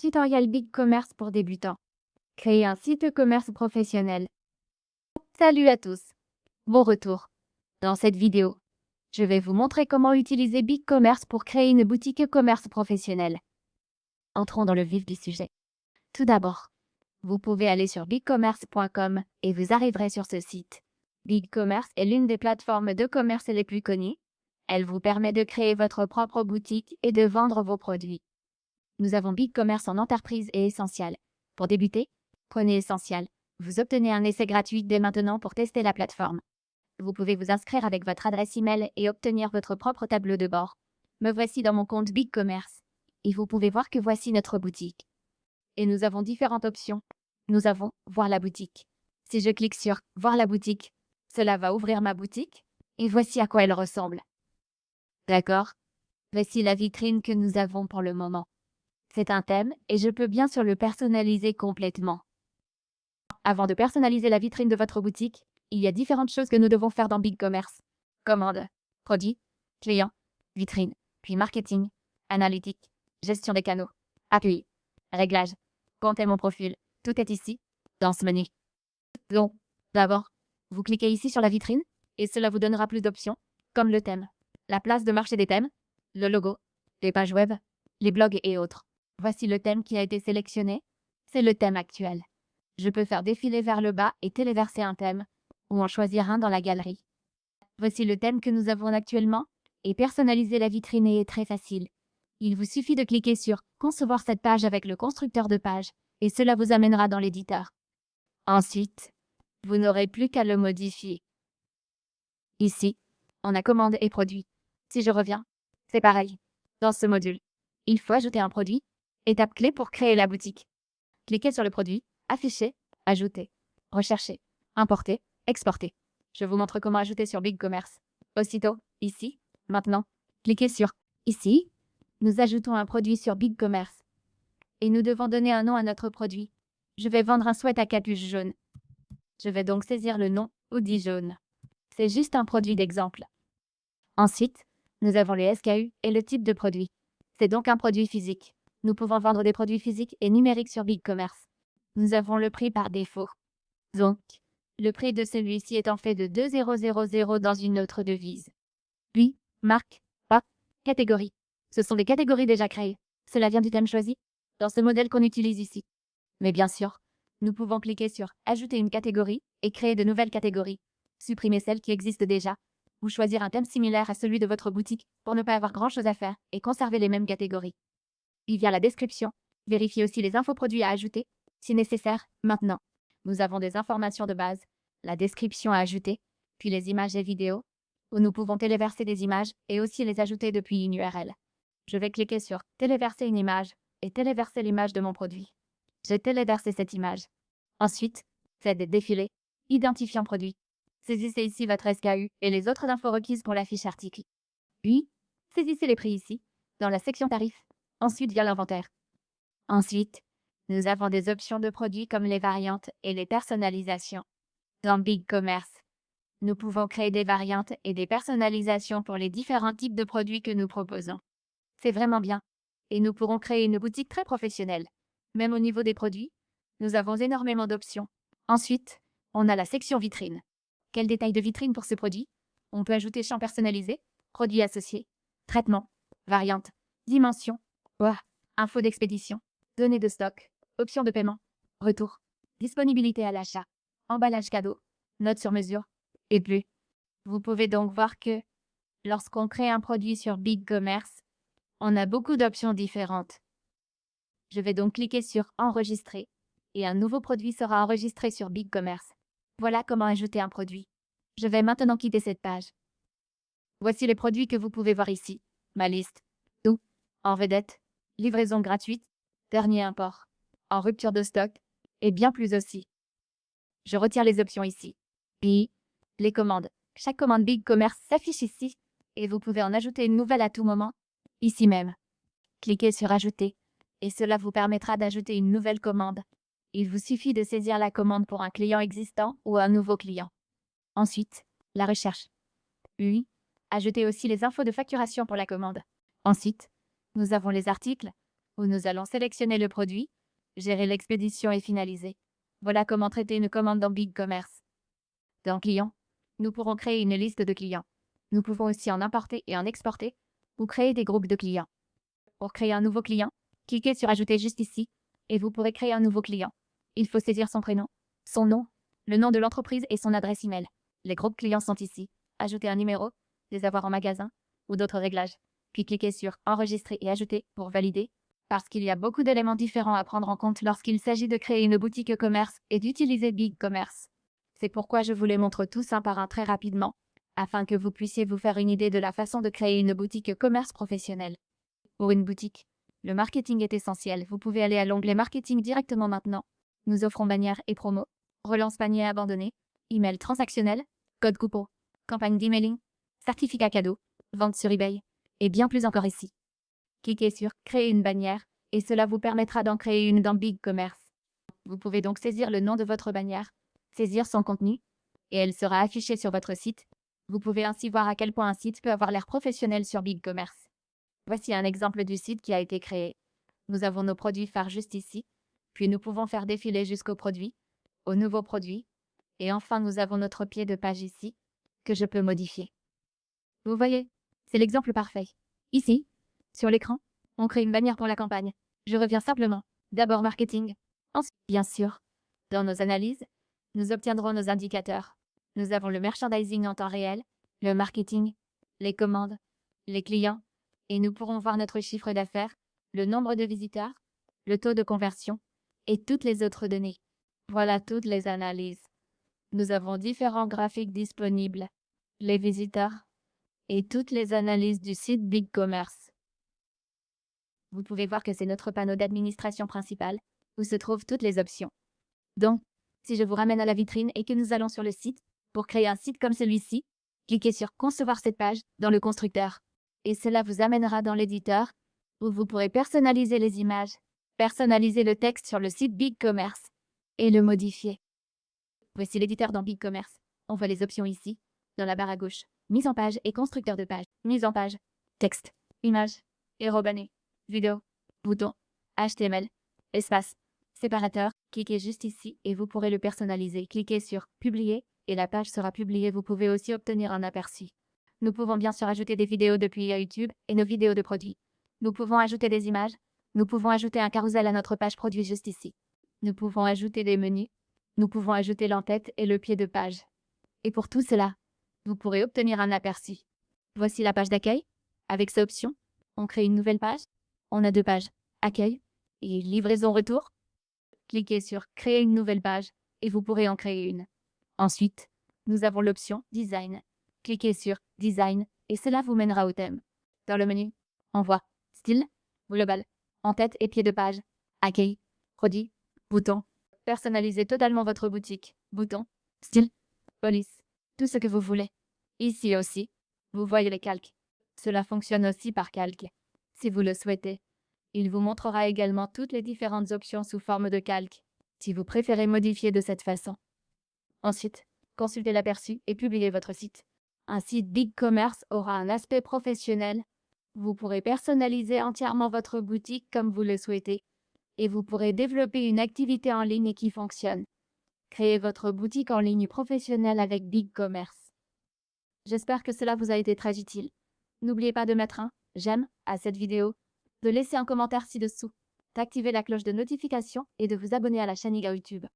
Tutoriel BigCommerce pour débutants. Créer un site e-commerce professionnel. Salut à tous. Bon retour. Dans cette vidéo, je vais vous montrer comment utiliser BigCommerce pour créer une boutique e-commerce professionnelle. Entrons dans le vif du sujet. Tout d'abord, vous pouvez aller sur bigcommerce.com et vous arriverez sur ce site. BigCommerce est l'une des plateformes de commerce les plus connues. Elle vous permet de créer votre propre boutique et de vendre vos produits. Nous avons BigCommerce en entreprise et essentiel. Pour débuter, prenez essentiel. Vous obtenez un essai gratuit dès maintenant pour tester la plateforme. Vous pouvez vous inscrire avec votre adresse email et obtenir votre propre tableau de bord. Me voici dans mon compte BigCommerce. Et vous pouvez voir que voici notre boutique. Et nous avons différentes options. Nous avons Voir la boutique. Si je clique sur Voir la boutique, cela va ouvrir ma boutique. Et voici à quoi elle ressemble. D'accord? Voici la vitrine que nous avons pour le moment. C'est un thème et je peux bien sûr le personnaliser complètement. Avant de personnaliser la vitrine de votre boutique, il y a différentes choses que nous devons faire dans BigCommerce. Commande, produit, client, vitrine, puis marketing, analytique, gestion des canaux, appui, réglage, compte et mon profil. Tout est ici, dans ce menu. Donc, d'abord, vous cliquez ici sur la vitrine et cela vous donnera plus d'options, comme le thème, la place de marché des thèmes, le logo, les pages web, les blogs et autres. Voici le thème qui a été sélectionné. C'est le thème actuel. Je peux faire défiler vers le bas et téléverser un thème, ou en choisir un dans la galerie. Voici le thème que nous avons actuellement, et personnaliser la vitrine est très facile. Il vous suffit de cliquer sur « Concevoir cette page avec le constructeur de page » et cela vous amènera dans l'éditeur. Ensuite, vous n'aurez plus qu'à le modifier. Ici, on a commande et produit. Si je reviens, c'est pareil. Dans ce module, il faut ajouter un produit. Étape clé pour créer la boutique. Cliquez sur le produit, afficher, ajouter, rechercher, importer, exporter. Je vous montre comment ajouter sur BigCommerce. Aussitôt, ici, maintenant, cliquez sur ici. Nous ajoutons un produit sur BigCommerce. Et nous devons donner un nom à notre produit. Je vais vendre un sweat à capuche jaune. Je vais donc saisir le nom Hoodie jaune. C'est juste un produit d'exemple. Ensuite, nous avons les SKU et le type de produit. C'est donc un produit physique. Nous pouvons vendre des produits physiques et numériques sur BigCommerce. Nous avons le prix par défaut. Donc, le prix de celui-ci étant fait de 2000 dans une autre devise. Puis, marque, pas, catégorie. Ce sont des catégories déjà créées. Cela vient du thème choisi dans ce modèle qu'on utilise ici. Mais bien sûr, nous pouvons cliquer sur Ajouter une catégorie et créer de nouvelles catégories. Supprimer celles qui existent déjà. Ou choisir un thème similaire à celui de votre boutique pour ne pas avoir grand-chose à faire et conserver les mêmes catégories. Il y a la description. Vérifiez aussi les infos produits à ajouter, si nécessaire, maintenant. Nous avons des informations de base, la description à ajouter, puis les images et vidéos, où nous pouvons téléverser des images et aussi les ajouter depuis une URL. Je vais cliquer sur Téléverser une image et téléverser l'image de mon produit. J'ai téléversé cette image. Ensuite, faites des défilés, identifiant produit. Saisissez ici votre SKU et les autres infos requises pour la fiche article. Puis, saisissez les prix ici, dans la section tarifs. Ensuite, via l'inventaire. Ensuite, nous avons des options de produits comme les variantes et les personnalisations. Dans BigCommerce, nous pouvons créer des variantes et des personnalisations pour les différents types de produits que nous proposons. C'est vraiment bien. Et nous pourrons créer une boutique très professionnelle. Même au niveau des produits, nous avons énormément d'options. Ensuite, on a la section vitrine. Quel détail de vitrine pour ce produit? On peut ajouter champ personnalisé, produits associés, traitement, variante, dimension, info d'expédition, données de stock, options de paiement, retour, disponibilité à l'achat, emballage cadeau, notes sur mesure, et plus. Vous pouvez donc voir que, lorsqu'on crée un produit sur BigCommerce, on a beaucoup d'options différentes. Je vais donc cliquer sur Enregistrer, et un nouveau produit sera enregistré sur BigCommerce. Voilà comment ajouter un produit. Je vais maintenant quitter cette page. Voici les produits que vous pouvez voir ici. Ma liste. Tout. En vedette. Livraison gratuite. Dernier import. En rupture de stock. Et bien plus aussi. Je retire les options ici. Puis, les commandes. Chaque commande BigCommerce s'affiche ici. Et vous pouvez en ajouter une nouvelle à tout moment. Ici même. Cliquez sur Ajouter. Et cela vous permettra d'ajouter une nouvelle commande. Il vous suffit de saisir la commande pour un client existant ou un nouveau client. Ensuite, la recherche. Puis, ajoutez aussi les infos de facturation pour la commande. Ensuite, nous avons les articles, où nous allons sélectionner le produit, gérer l'expédition et finaliser. Voilà comment traiter une commande dans BigCommerce. Dans Clients, nous pourrons créer une liste de clients. Nous pouvons aussi en importer et en exporter, ou créer des groupes de clients. Pour créer un nouveau client, cliquez sur Ajouter juste ici, et vous pourrez créer un nouveau client. Il faut saisir son prénom, son nom, le nom de l'entreprise et son adresse email. Les groupes clients sont ici. Ajouter un numéro, les avoirs en magasin, ou d'autres réglages. Puis cliquez sur Enregistrer et Ajouter pour valider, parce qu'il y a beaucoup d'éléments différents à prendre en compte lorsqu'il s'agit de créer une boutique e-commerce et d'utiliser BigCommerce. C'est pourquoi je vous les montre tous un par un très rapidement, afin que vous puissiez vous faire une idée de la façon de créer une boutique e-commerce professionnelle. Pour une boutique, le marketing est essentiel. Vous pouvez aller à l'onglet Marketing directement maintenant. Nous offrons bannières et promos, relance panier abandonné, email transactionnel, code coupon, campagne d'emailing, certificat cadeau, vente sur eBay, et bien plus encore ici. Cliquez sur Créer une bannière, et cela vous permettra d'en créer une dans BigCommerce. Vous pouvez donc saisir le nom de votre bannière, saisir son contenu, et elle sera affichée sur votre site. Vous pouvez ainsi voir à quel point un site peut avoir l'air professionnel sur BigCommerce. Voici un exemple du site qui a été créé. Nous avons nos produits phares juste ici, puis nous pouvons faire défiler jusqu'au produit, au nouveau produit, et enfin nous avons notre pied de page ici, que je peux modifier. Vous voyez, c'est l'exemple parfait. Ici, sur l'écran, on crée une bannière pour la campagne. Je reviens simplement. D'abord marketing. Ensuite, bien sûr, dans nos analyses, nous obtiendrons nos indicateurs. Nous avons le merchandising en temps réel, le marketing, les commandes, les clients, et nous pourrons voir notre chiffre d'affaires, le nombre de visiteurs, le taux de conversion, et toutes les autres données. Voilà toutes les analyses. Nous avons différents graphiques disponibles, les visiteurs, et toutes les analyses du site BigCommerce. Vous pouvez voir que c'est notre panneau d'administration principal, où se trouvent toutes les options. Donc, si je vous ramène à la vitrine et que nous allons sur le site, pour créer un site comme celui-ci, cliquez sur Concevoir cette page dans le constructeur. Et cela vous amènera dans l'éditeur, où vous pourrez personnaliser les images, personnaliser le texte sur le site BigCommerce, et le modifier. Voici l'éditeur dans BigCommerce. On voit les options ici, dans la barre à gauche. Mise en page et constructeur de page. Mise en page, texte, image, héros banner, vidéo, bouton, HTML, espace, séparateur. Cliquez juste ici et vous pourrez le personnaliser. Cliquez sur Publier et la page sera publiée. Vous pouvez aussi obtenir un aperçu. Nous pouvons bien sûr ajouter des vidéos depuis YouTube et nos vidéos de produits. Nous pouvons ajouter des images. Nous pouvons ajouter un carrousel à notre page produit juste ici. Nous pouvons ajouter des menus. Nous pouvons ajouter l'entête et le pied de page. Et pour tout cela, vous pourrez obtenir un aperçu. Voici la page d'accueil. Avec ces options, on crée une nouvelle page. On a deux pages, accueil et livraison retour. Cliquez sur Créer une nouvelle page et vous pourrez en créer une. Ensuite, nous avons l'option Design. Cliquez sur Design et cela vous mènera au thème. Dans le menu, Envoi, Style, Global, en-tête et pied de page, Accueil, Produit, Bouton. Personnalisez totalement votre boutique. Bouton, Style, Police, tout ce que vous voulez. Ici aussi, vous voyez les calques. Cela fonctionne aussi par calque. Si vous le souhaitez, il vous montrera également toutes les différentes options sous forme de calque, si vous préférez modifier de cette façon. Ensuite, consultez l'aperçu et publiez votre site. Un site BigCommerce aura un aspect professionnel. Vous pourrez personnaliser entièrement votre boutique comme vous le souhaitez et vous pourrez développer une activité en ligne qui fonctionne. Créez votre boutique en ligne professionnelle avec BigCommerce. J'espère que cela vous a été très utile. N'oubliez pas de mettre un j'aime à cette vidéo, de laisser un commentaire ci-dessous, d'activer la cloche de notification et de vous abonner à la chaîne YouTube.